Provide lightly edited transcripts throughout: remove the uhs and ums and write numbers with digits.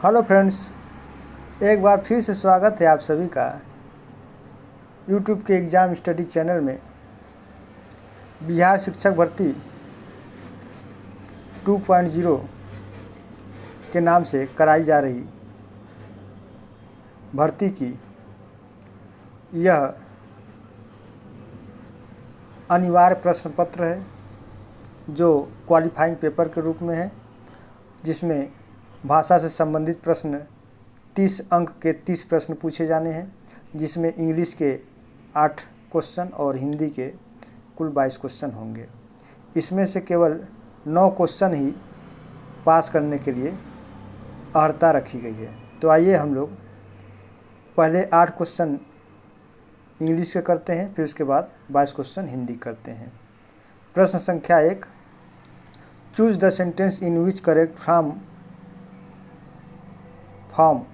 Hello friends, एक बार फिर से स्वागत है आप सभी का यूट्यूब के एग्ज़ाम स्टडी चैनल में। बिहार शिक्षक भर्ती 2.0 के नाम से कराई जा रही भर्ती की यह अनिवार्य प्रश्न पत्र है जो क्वालिफाइंग पेपर के रूप में है, जिसमें भाषा से संबंधित प्रश्न 30 अंक के 30 प्रश्न पूछे जाने हैं, जिसमें इंग्लिश के 8 क्वेश्चन और हिंदी के कुल 22 क्वेश्चन होंगे। इसमें से केवल 9 क्वेश्चन ही पास करने के लिए अर्हता रखी गई है। तो आइए हम लोग पहले 8 क्वेश्चन इंग्लिश के करते हैं, फिर उसके बाद 22 क्वेश्चन हिंदी करते हैं। प्रश्न संख्या 1, choose the sentence in which correct form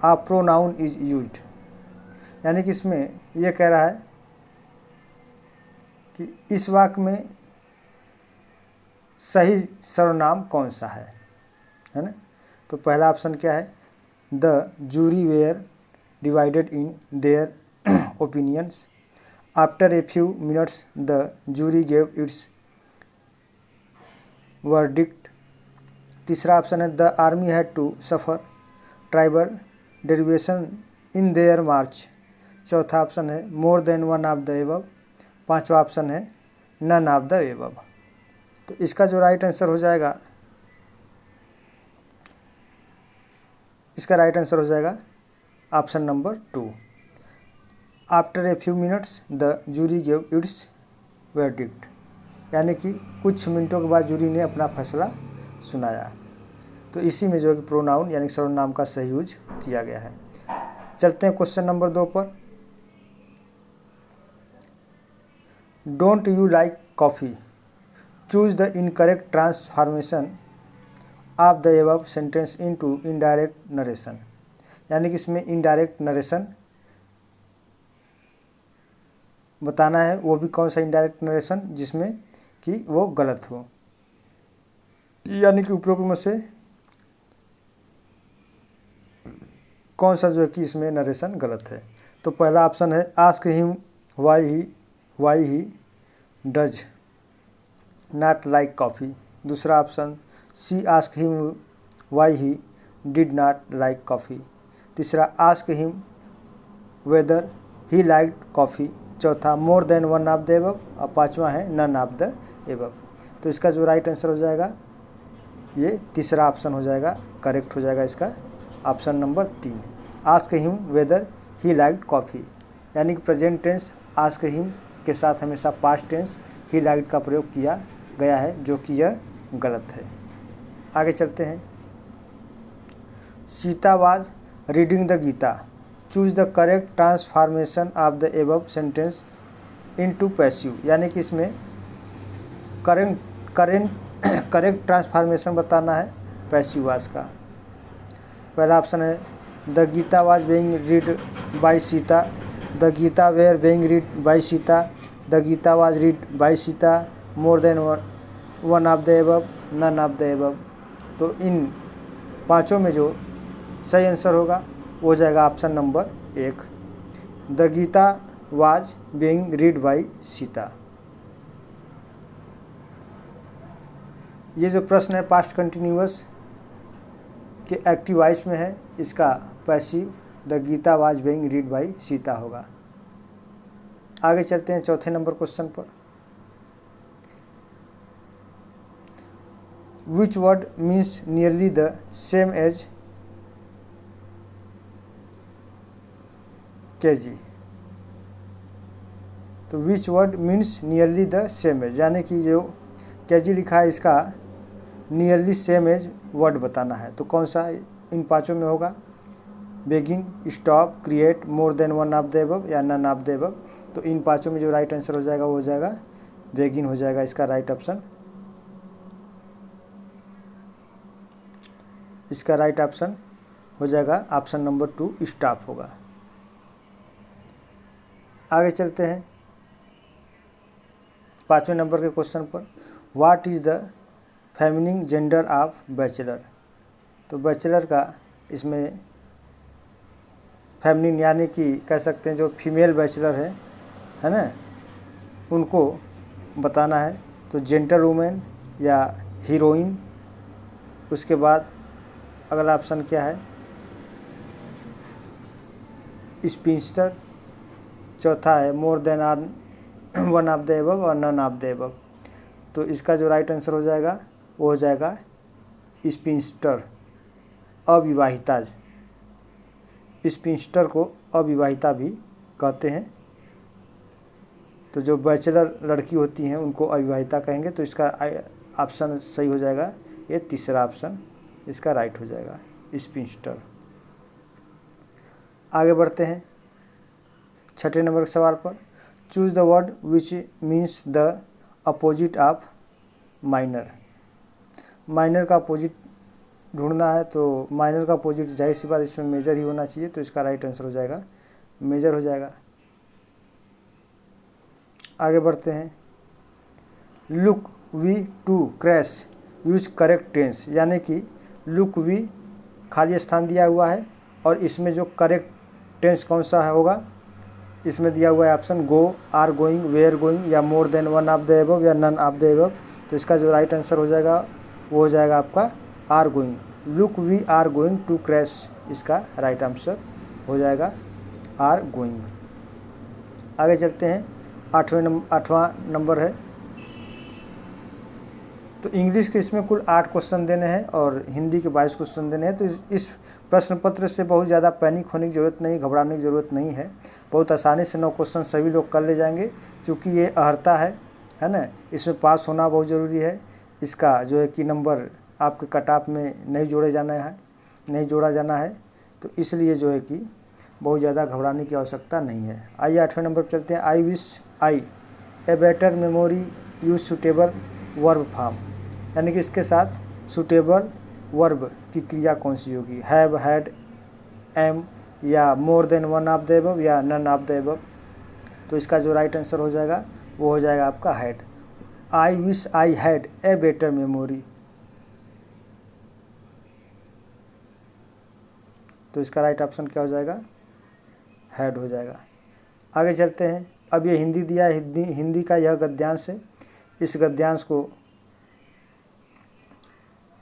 a pronoun is used. यानी कि इसमें यह कह रहा है कि इस वाक्य में सही सर्वनाम कौन सा है ना। तो पहला ऑप्शन क्या है, the jury were divided in their opinions. After a few minutes the jury gave its verdict. तीसरा ऑप्शन है, the army had to suffer tribal derivation in their march. चौथा ऑप्शन है, more than one of the above. पांचवा option है, none of the above. तो इसका जो right answer हो जाएगा, option number 2। After a few minutes the jury gave its verdict. यानी कि कुछ मिनटों के बाद जूरी ने अपना फैसला सुनाया। तो इसी में जो है कि प्रोनाउन यानी सर्वनाम का सही यूज किया गया है। चलते हैं क्वेश्चन नंबर 2 पर। Don't you like coffee, choose the incorrect transformation of the above sentence into indirect narration. यानी कि इसमें इनडायरेक्ट नरेशन बताना है, वो भी कौन सा इनडायरेक्ट नरेशन जिसमें कि वो गलत हो। यानी कि उपरोक्त में से कौन सा जो है कि इसमें नरेशन गलत है। तो पहला ऑप्शन है, ask him why he does not like coffee. दूसरा option, she ask him why he did not like coffee. तीसरा, ask him whether he liked coffee. चौथा, more than one of the above. और पांचवा है, none of the above. तो इसका जो right answer हो जाएगा, ये तीसरा ऑप्शन हो जाएगा, करेक्ट हो जाएगा इसका option number 3। Ask him whether he liked coffee. यानी कि प्रेजेंट टेंस आस्क हिम के साथ हमेशा पास्ट टेंस ही लाइक्ड का प्रयोग किया गया है, जो कि यह गलत है। आगे चलते हैं। Sita was reading the Gita, choose the correct transformation of the above sentence into passive. यानी कि इसमें करेक्ट ट्रांसफॉर्मेशन बताना है पैसिव वाज का। पहला ऑप्शन है, the Gita was being read by Sita. The Gita were being read by Sita. The Gita was read by Sita. More than one of the above, none of the above. तो इन पांचों में जो सही आंसर होगा वो हो जाएगा option number 1, the Gita was being read by Sita. ये जो प्रश्न है पास्ट कंटिन्यूअस के एक्टिव वॉइस में है, इसका passive the Gita was being read by Sita होगा। आगे चलते हैं चौथे नंबर क्वेश्चन पर। Which word means nearly the same as KG. तो which word means nearly the same as, यानी कि जो केजी लिखा है इसका नियरली सेम एज वर्ड बताना है। तो कौन सा इन पांचों में होगा, begin, stop, create, more than one of the above या नन ऑफ द एबव। तो इन पांचों में जो राइट आंसर हो जाएगा वो हो जाएगा बेगिन हो जाएगा इसका राइट ऑप्शन। इसका राइट ऑप्शन हो जाएगा ऑप्शन नंबर 2, स्टॉप होगा। आगे चलते हैं 5वें नंबर के क्वेश्चन पर। What is the feminine gender of bachelor. तो बैचलर का इसमें फेमिनिन यानी कि कह सकते हैं जो फीमेल बैचलर है ना, उनको बताना है। तो जेंटल वुमेन या हीरोइन। उसके बाद अगला ऑप्शन क्या है, स्पिंस्टर। चौथा है more than are one of the above और नन ऑफ द एबव। तो इसका जो राइट आंसर हो जाएगा वो हो जाएगा स्पिंस्टर, अविवाहिता। स्पिंस्टर को अविवाहिता भी कहते हैं। तो जो बैचलर लड़की होती हैं उनको अविवाहिता कहेंगे। तो इसका ऑप्शन सही हो जाएगा ये तीसरा ऑप्शन, इसका राइट हो जाएगा स्पिंस्टर। आगे बढ़ते हैं छठे नंबर के सवाल पर। Choose the word which means the opposite of minor. Minor का अपोजिट ढूंढना है। तो माइनर का अपोजिट जाहिर सी बात इसमें मेजर ही होना चाहिए। तो इसका राइट आंसर हो जाएगा मेजर हो जाएगा। आगे बढ़ते हैं। Look we to crash use correct tense, यानी कि लुक वी खाली स्थान दिया हुआ है और इसमें जो करेक्ट टेंस कौन सा है होगा, इसमें दिया हुआ है option go, are going, were going या more than one of the above या नन ऑफ द एबव। तो इसका जो राइट आंसर हो जाएगा वो हो जाएगा आपका are going. Look we are going to crash, इसका राइट आंसर हो जाएगा आर गोइंग। आगे चलते हैं। आठवां नंबर है। तो इंग्लिश के इसमें कुल 8 क्वेश्चन देने हैं और हिंदी के 22 क्वेश्चन देने हैं। तो इस प्रश्न पत्र से बहुत ज़्यादा पैनिक होने की ज़रूरत नहीं, घबराने की ज़रूरत नहीं है। बहुत आसानी से 9 क्वेश्चन सभी लोग कर ले जाएंगे, क्योंकि ये अर्हता है ना। इसमें पास होना बहुत ज़रूरी है। इसका जो है कि नंबर आपके कट ऑफ में नहीं जोड़ा जाना है। तो इसलिए जो है कि बहुत ज़्यादा घबराने की आवश्यकता नहीं है। आइए 8वें नंबर पर चलते हैं। I wish I a better memory use suitable verb form, यानी कि इसके साथ सूटेबल वर्ब की क्रिया कौन सी होगी, हैव, हैड, एम या more than one of the above या नन ऑफ द एबव। तो इसका जो राइट आंसर हो जाएगा वो हो जाएगा आपका had. I wish I had a better memory. तो इसका राइट ऑप्शन क्या हो जाएगा, हैड हो जाएगा। आगे चलते हैं। अब ये हिंदी दिया है, हिंदी का यह गद्यांश है। इस गद्यांश को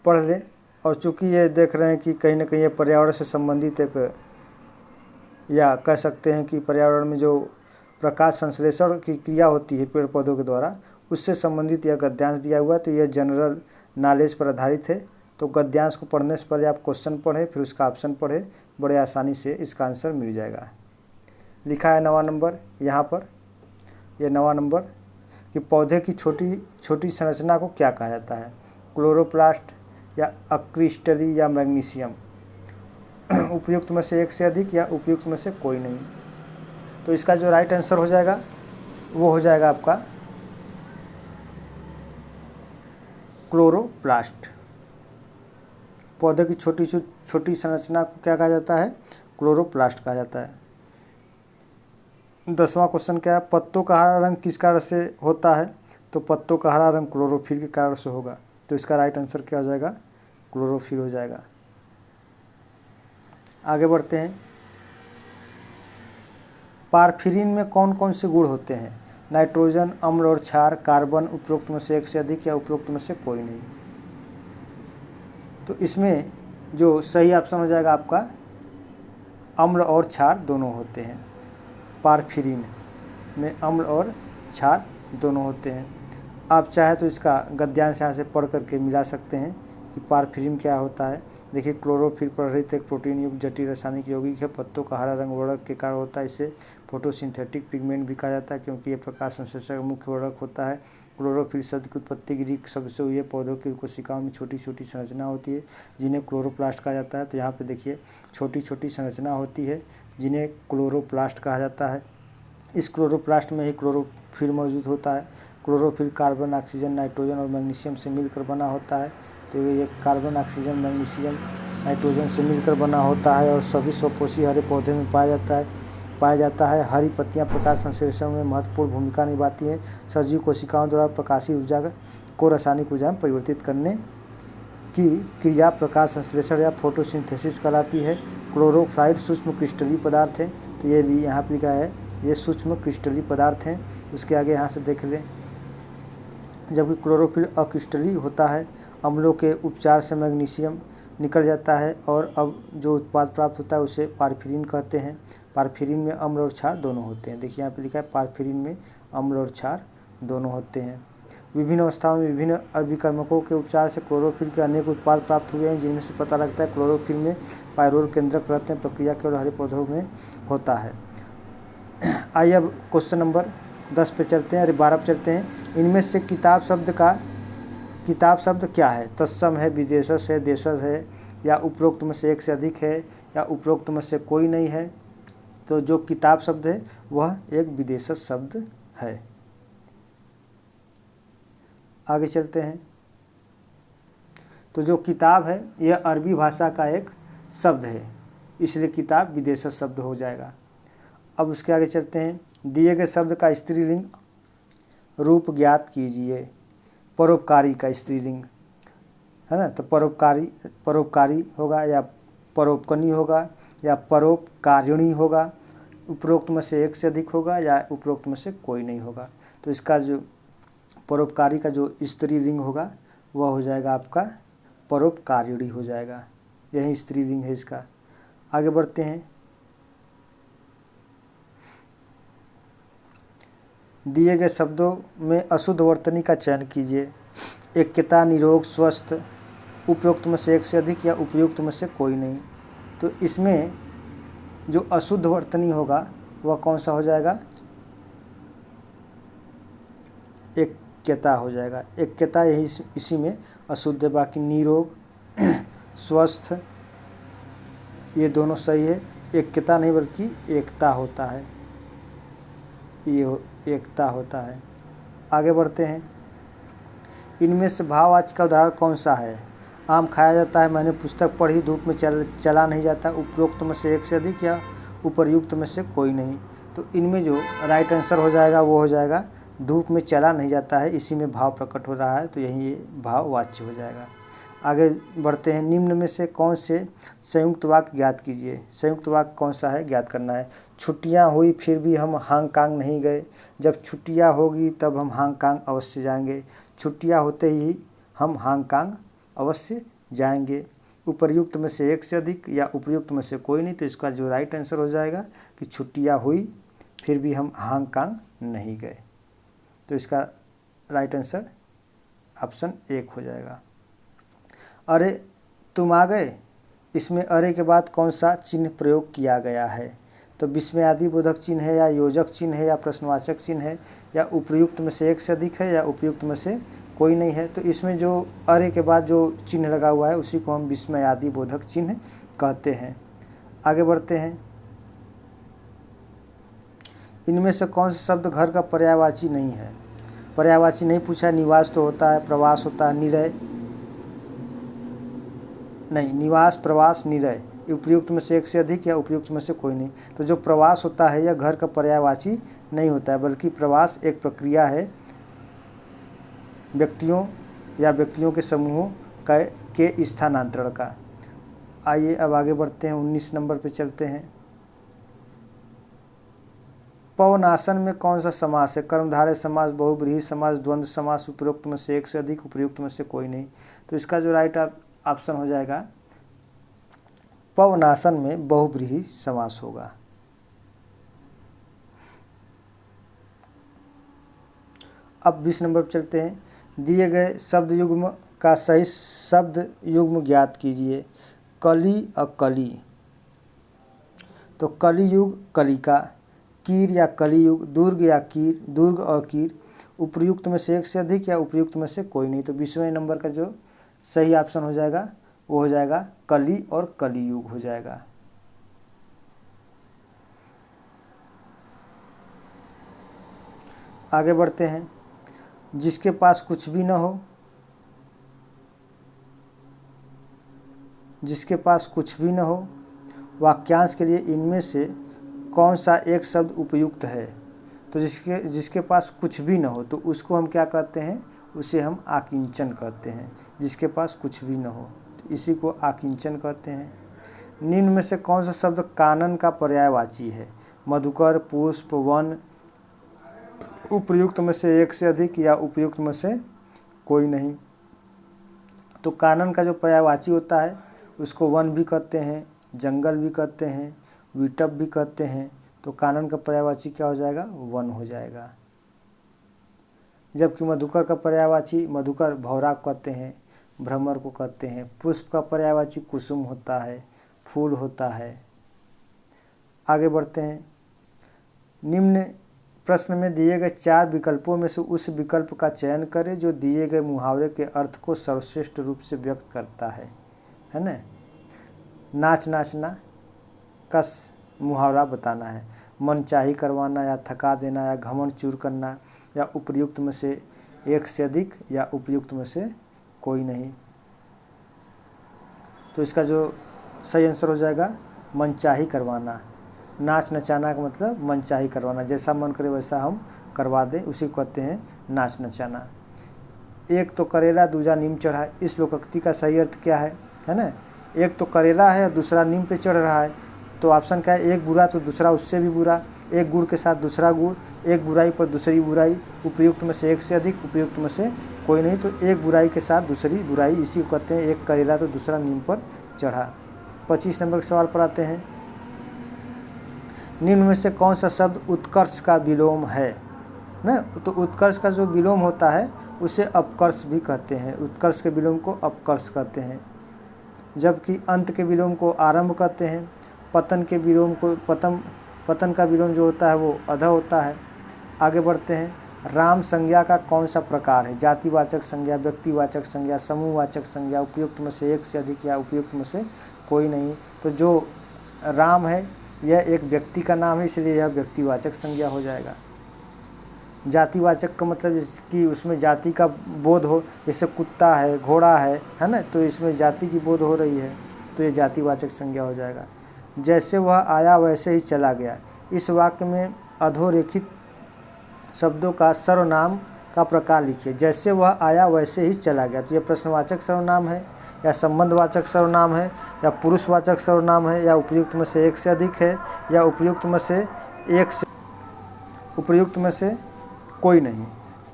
पढ़ लें। और चूँकि ये देख रहे हैं कि कहीं ना कहीं ये पर्यावरण से संबंधित एक, या कह सकते हैं कि पर्यावरण में जो प्रकाश संश्लेषण की क्रिया होती है पेड़ पौधों के द्वारा, उससे संबंधित यह गद्यांश दिया हुआ है। तो यह जनरल नॉलेज पर आधारित है। तो गद्यांश को पढ़ने से पहले आप क्वेश्चन पढ़ें, फिर उसका ऑप्शन पढ़ें, बड़े आसानी से इसका आंसर मिल जाएगा। लिखा है 9वां नंबर यहाँ पर, यह 9वां नंबर कि पौधे की छोटी छोटी संरचना को क्या कहा जाता है, क्लोरोप्लास्ट या अक्रिस्टली या मैग्नीशियम। उपयुक्त में से एक से अधिक या उपयुक्त में से कोई नहीं। तो इसका जो राइट आंसर हो जाएगा वो हो जाएगा आपका क्लोरोप्लास्ट। पौधे की छोटी छोटी संरचना को क्या कहा जाता है, क्लोरोप्लास्ट कहा जाता है। 10वां क्वेश्चन क्या है, पत्तों का हरा रंग किस कारण से होता है। तो पत्तों का हरा रंग क्लोरोफिल के कारण से होगा। तो इसका राइट आंसर क्या हो जाएगा, क्लोरोफिल हो जाएगा। आगे बढ़ते हैं। पारफिरिन में कौन कौन से गुण होते हैं, नाइट्रोजन, अम्ल और क्षार, कार्बन, उपरोक्त में से एक से अधिक या उपरोक्त में से कोई नहीं। तो इसमें जो सही ऑप्शन हो जाएगा आपका अम्ल और क्षार दोनों होते हैं। पारफिरिन में अम्ल और क्षार दोनों होते हैं। आप चाहे तो इसका गद्यांश यहाँ से पढ़ करके मिला सकते हैं कि पारफिरिन क्या होता है। देखिए, क्लोरोफिल प्ररहित एक प्रोटीन युक्त जटिल रासायनिक यौगिक है। पत्तों का हरा रंग वर्णक के कारण होता है। इसे फोटोसिंथेटिक पिगमेंट भी कहा जाता है, क्योंकि ये प्रकाश संश्लेषण का मुख्य वर्णक होता है। क्लोरोफिल शब्द की उत्पत्ति ग्रीक शब्द से हुई है। पौधों की कोशिकाओं में छोटी छोटी संरचना होती है जिन्हें क्लोरोप्लास्ट कहा जाता है। तो यहाँ पे देखिए छोटी छोटी संरचना होती है जिन्हें क्लोरोप्लास्ट कहा जाता है। इस क्लोरोप्लास्ट में ही क्लोरोफिल मौजूद होता है। क्लोरोफिल कार्बन, ऑक्सीजन, नाइट्रोजन और मैग्नीशियम से मिलकर बना होता है। तो ये कार्बन, ऑक्सीजन, मैग्नीशियम, नाइट्रोजन से मिलकर बना होता है और सभी स्वपोषी हरे पौधे में पाया जाता है। हरी पत्तियां प्रकाश संश्लेषण में महत्वपूर्ण भूमिका निभाती हैं। सजीव कोशिकाओं द्वारा प्रकाशीय ऊर्जा को रासायनिक ऊर्जा में परिवर्तित करने की क्रिया प्रकाश संश्लेषण या फोटोसिंथेसिस कहलाती है। क्लोरोफाइड सूक्ष्म क्रिस्टलीय पदार्थ है, तो ये भी यहाँ पर लिखा है, ये सूक्ष्म क्रिस्टलीय पदार्थ हैं। उसके आगे यहाँ से देख लें, जबकि क्लोरोफिल अक्रिस्टलीय होता है। अम्लों के उपचार से मैग्नीशियम निकल जाता है और अब जो उत्पाद प्राप्त होता है उसे पारफिरिन कहते हैं। पारफिरिन में अम्ल और क्षार दोनों होते हैं। देखिए यहाँ पे लिखा है पारफिरिन में अम्ल और क्षार दोनों होते हैं। विभिन्न अवस्थाओं में विभिन्न अभिकर्मकों के उपचार से क्लोरोफिल के अनेक उत्पाद प्राप्त हुए हैं, जिनमें से पता लगता है क्लोरोफिल में पायरोल केंद्रक रहते हैं। प्रक्रिया केवल हरे पौधों में होता है। आइए अब क्वेश्चन नंबर 10 पे चलते हैं, अरे 12 पे चलते हैं। इनमें से किताब शब्द क्या है? तत्सम है, विदेशस है, देशज है, या उपरोक्त में से एक से अधिक है, या उपरोक्त में से कोई नहीं है। तो जो किताब शब्द है वह एक विदेशज शब्द है। आगे चलते हैं। तो जो किताब है यह अरबी भाषा का एक शब्द है, इसलिए किताब विदेशज शब्द हो जाएगा। अब उसके आगे चलते हैं। दिए गए शब्द का स्त्रीलिंग रूप ज्ञात कीजिए। परोपकारी का स्त्रीलिंग है ना, तो परोपकारी होगा, या परोपकनी होगा, या परोपकारिणी होगा। उपरोक्त में से एक से अधिक होगा, या उपरोक्त में से कोई नहीं होगा। तो इसका जो परोपकारी का जो स्त्रीलिंग होगा वह हो जाएगा आपका परोपकारिणी हो जाएगा। यही स्त्रीलिंग है इसका। आगे बढ़ते हैं। दिए गए शब्दों में अशुद्ध वर्तनी का चयन कीजिए। ऐक्यता, निरोग, स्वस्थ। उपयुक्त में से एक से अधिक, या उपयुक्त में से कोई नहीं। तो इसमें जो अशुद्ध वर्तनी होगा वह कौन सा हो जाएगा? ऐक्यता हो जाएगा। ऐक्यता यही इसी में अशुद्ध है। बाकी निरोग, स्वस्थ, ये दोनों सही है। ऐक्यता नहीं बल्कि एकता होता है, ये एकता होता है। आगे बढ़ते हैं। इनमें से भाववाच्य का उदाहरण कौन सा है? आम खाया जाता है, मैंने पुस्तक पढ़ी, धूप में चला नहीं जाता। उपरोक्त में से एक से अधिक, या उपर्युक्त में से कोई नहीं। तो इनमें जो राइट आंसर हो जाएगा वो हो जाएगा धूप में चला नहीं जाता है, इसी में भाव प्रकट हो रहा है, तो यही भाववाच्य हो जाएगा। आगे बढ़ते हैं। निम्न में से कौन से संयुक्त वाक्य ज्ञात कीजिए। संयुक्त वाक्य कौन सा है ज्ञात करना है। छुट्टियां हुई फिर भी हम हांगकांग नहीं गए। जब छुट्टियां होगी तब हम हांगकांग अवश्य जाएंगे। छुट्टियां होते ही हम हांगकांग अवश्य जाएंगे। उपर्युक्त में से एक से अधिक, या उपयुक्त में से कोई नहीं। तो इसका जो राइट आंसर हो जाएगा कि छुट्टियां हुई फिर भी हम हांगकांग नहीं गए। तो इसका राइट आंसर ऑप्शन 1 हो जाएगा। अरे तुम आ गए, इसमें अरे के बाद कौन सा चिन्ह प्रयोग किया गया है? तो विस्मयादि बोधक चिन्ह है, या योजक चिन्ह है, या प्रश्नवाचक चिन्ह है, या उपयुक्त में से एक से अधिक है, या उपयुक्त में से कोई नहीं है। तो इसमें जो अरे के बाद जो चिन्ह लगा हुआ है उसी को हम विस्मयादि बोधक चिन्ह कहते हैं। आगे बढ़ते हैं। इनमें से कौन सा शब्द घर का पर्यायवाची नहीं है? पर्यायवाची नहीं पूछा। निवास तो होता है, प्रवास होता है, निरय नहीं, निवास, प्रवास, निरय। उपयुक्त में से एक से अधिक, या उपयुक्त में से कोई नहीं। तो जो प्रवास होता है यह घर का पर्यायवाची नहीं होता है, बल्कि प्रवास एक प्रक्रिया है व्यक्तियों के समूहों के स्थानांतरण का। आइए अब आगे बढ़ते हैं। 19 नंबर पे चलते हैं। पवनासन में कौन सा समास है? कर्मधारय समास, बहुब्रीहि समास, द्वंद्व समास। उपरोक्त में से एक से अधिक, उपयुक्त में से कोई नहीं। तो इसका जो राइट ऑप्शन हो जाएगा पवनासन में बहुब्रीहि समास होगा। अब 20 नंबर पर चलते हैं। दिए गए शब्द युग्म का सही शब्द युग्म ज्ञात कीजिए। कली अकली। तो कलियुग, कलिका। कीर या कलियुग, दुर्ग या कीर, दुर्ग अकीर। उपयुक्त में से एक से अधिक, या उपयुक्त में से कोई नहीं। तो 20वें नंबर का जो सही ऑप्शन हो जाएगा वो हो जाएगा कली और कलियुग हो जाएगा। आगे बढ़ते हैं। जिसके पास कुछ भी न हो, जिसके पास कुछ भी न हो, वाक्यांश के लिए इनमें से कौन सा एक शब्द उपयुक्त है? तो जिसके पास कुछ भी न हो तो उसको हम क्या कहते हैं? उसे हम आकिंचन कहते हैं, जिसके पास कुछ भी न हो, तो इसी को आकिंचन कहते हैं। निम्न में से कौन सा शब्द कानन का पर्यायवाची है? मधुकर, पुष्प, वन, उपयुक्त में से एक से अधिक या उपयुक्त में से कोई नहीं। तो कानन का जो पर्यायवाची होता है उसको वन भी कहते हैं, जंगल भी कहते हैं, विटप भी कहते हैं। तो कानन का पर्यायवाची क्या हो जाएगा? वन हो जाएगा। जबकि मधुकर का पर्यायवाची मधुकर भौरा को कहते हैं, भ्रमर को कहते हैं। पुष्प का पर्यायवाची कुसुम होता है, फूल होता है। आगे बढ़ते हैं। निम्न प्रश्न में दिए गए 4 विकल्पों में से उस विकल्प का चयन करें जो दिए गए मुहावरे के अर्थ को सर्वश्रेष्ठ रूप से व्यक्त करता है ना। नाच नाचना का मुहावरा बताना है, मनचाही करवाना या थका देना या घमंड चूर करना या उपयुक्त में से एक से अधिक या उपयुक्त में से कोई नहीं। तो इसका जो सही आंसर हो जाएगा मनचाही करवाना। नाच नचाना का मतलब मनचाही करवाना, जैसा मन करे वैसा हम करवा दें, उसी को कहते हैं नाच नचाना। एक तो करेला दूजा नीम चढ़ा, इस लोकोक्ति का सही अर्थ क्या है ना। एक तो करेला है और दूसरा नीम पे चढ़ रहा है, तो ऑप्शन क्या है? एक बुरा तो दूसरा उससे भी बुरा, एक गुड़ के साथ दूसरा गुड़, एक बुराई पर दूसरी बुराई, उपयुक्त में से एक से अधिक, उपयुक्त में से कोई नहीं। तो एक बुराई के साथ दूसरी बुराई, इसी को कहते हैं एक करेला तो दूसरा नीम पर चढ़ा। 25 नंबर के सवाल पर आते हैं। निम्न में से कौन सा शब्द उत्कर्ष का विलोम है ना। तो उत्कर्ष का जो विलोम होता है उसे अपकर्ष भी कहते हैं, उत्कर्ष के विलोम को अपकर्ष कहते हैं। जबकि अंत के विलोम को आरंभ कहते हैं। पतन के विलोम को पतन का विलोम जो होता है वो अध होता है। आगे बढ़ते हैं। राम संज्ञा का कौन सा प्रकार है? जातिवाचक संज्ञा, व्यक्तिवाचक संज्ञा, समूहवाचक संज्ञा, उपयुक्त में से एक से अधिक या उपयुक्त में से कोई नहीं। तो जो राम है यह एक व्यक्ति का नाम है, इसलिए यह व्यक्तिवाचक संज्ञा हो जाएगा। जातिवाचक का मतलब कि उसमें जाति का बोध हो, जैसे कुत्ता है, घोड़ा है ना, तो इसमें जाति की बोध हो रही है, तो ये जातिवाचक संज्ञा हो जाएगा। जैसे वह आया वैसे ही चला गया, इस वाक्य में अधोरेखित शब्दों का सर्वनाम का प्रकार लिखिए। जैसे वह आया वैसे ही चला गया, तो यह प्रश्नवाचक सर्वनाम है या संबंधवाचक सर्वनाम है या पुरुषवाचक सर्वनाम है या उपयुक्त में से एक से अधिक है या उपयुक्त में से कोई नहीं।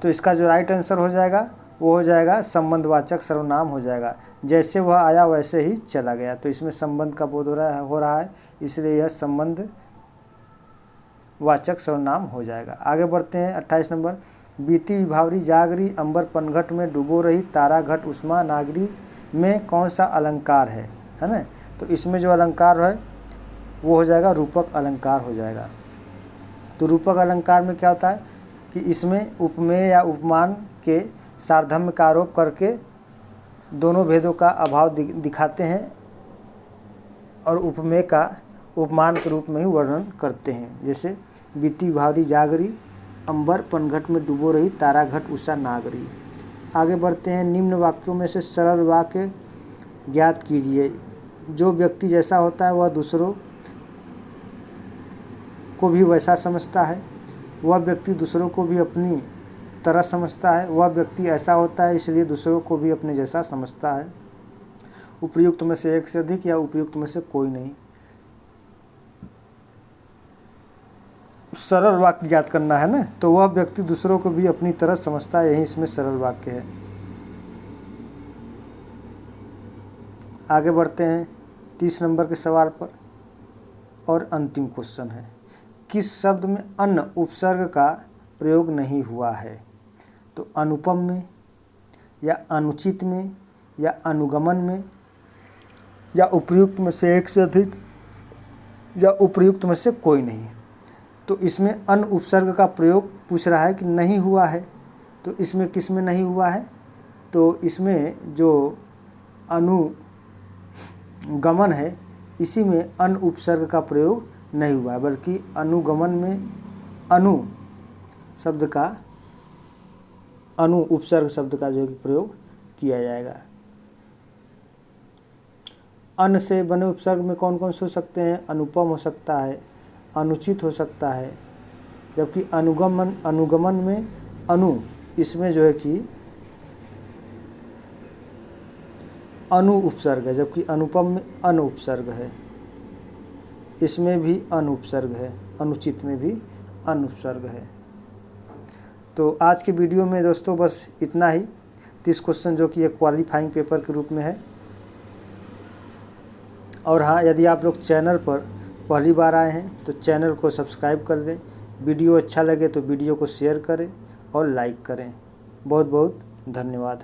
तो इसका जो राइट आंसर हो जाएगा वो हो जाएगा संबंधवाचक सर्वनाम हो जाएगा। जैसे वह आया वैसे ही चला गया, तो इसमें संबंध का बोध हो रहा है, इसलिए यह संबंध वाचक सर्वनाम हो जाएगा। आगे बढ़ते हैं। 28 नंबर। बीती विभावरी जागरी, अंबर पनघट में डूबो रही, तारा घट उष्मा नागरी में कौन सा अलंकार है ना। तो इसमें जो अलंकार है वो हो जाएगा रूपक अलंकार हो जाएगा। तो रूपक अलंकार में क्या होता है कि इसमें उपमेय या उपमान के सार्धम्य का आरोप करके दोनों भेदों का अभाव दिखाते हैं और उपमेय का उपमान के रूप में ही वर्णन करते हैं। जैसे बीती विभावरी जागरी, अंबर पनघट में डूबो रही, तारा घट उषा नागरी। आगे बढ़ते हैं। निम्न वाक्यों में से सरल वाक्य ज्ञात कीजिए। जो व्यक्ति जैसा होता है वह दूसरों को भी वैसा समझता है, वह व्यक्ति दूसरों को भी अपनी तरह समझता है, वह व्यक्ति ऐसा होता है इसलिए दूसरों को भी अपने जैसा समझता है। उपयुक्त में से एक से अधिक या उपयुक्त में से कोई नहीं। सरल वाक्य ज्ञात करना है ना, तो वह व्यक्ति दूसरों को भी अपनी तरह समझता है, यही इसमें सरल वाक्य है। आगे बढ़ते हैं 30 नंबर के सवाल पर और अंतिम क्वेश्चन है। किस शब्द में अन्न उपसर्ग का प्रयोग नहीं हुआ है? तो अनुपम में या अनुचित में या अनुगमन में या उपयुक्त में से एक से अधिक या उपयुक्त में से कोई नहीं। तो इसमें अन्न उपसर्ग का प्रयोग पूछ रहा है कि नहीं हुआ है, तो इसमें किस में नहीं हुआ है? तो इसमें जो अनुगमन है इसी में अन्न उपसर्ग का प्रयोग नहीं हुआ है, बल्कि अनुगमन में अनु शब्द का अनु उपसर्ग शब्द का जो प्रयोग किया जाएगा। अन्न से बने उपसर्ग में कौन कौन से हो सकते हैं? अनुपम हो सकता है, अनुचित हो सकता है, जबकि अनुगमन में अनु इसमें जो है कि अनु उपसर्ग है, जबकि अनुपम में अन उपसर्ग है। इसमें भी अन उपसर्ग है, अनुचित में भी अन उपसर्ग है। तो आज के वीडियो में दोस्तों बस इतना ही, 30 क्वेश्चन जो कि एक क्वालिफाइंग पेपर के रूप में है। और हाँ, यदि आप लोग चैनल पर पहली बार आए हैं तो चैनल को सब्सक्राइब कर दें। वीडियो अच्छा लगे तो वीडियो को शेयर करें और लाइक करें। बहुत बहुत धन्यवाद।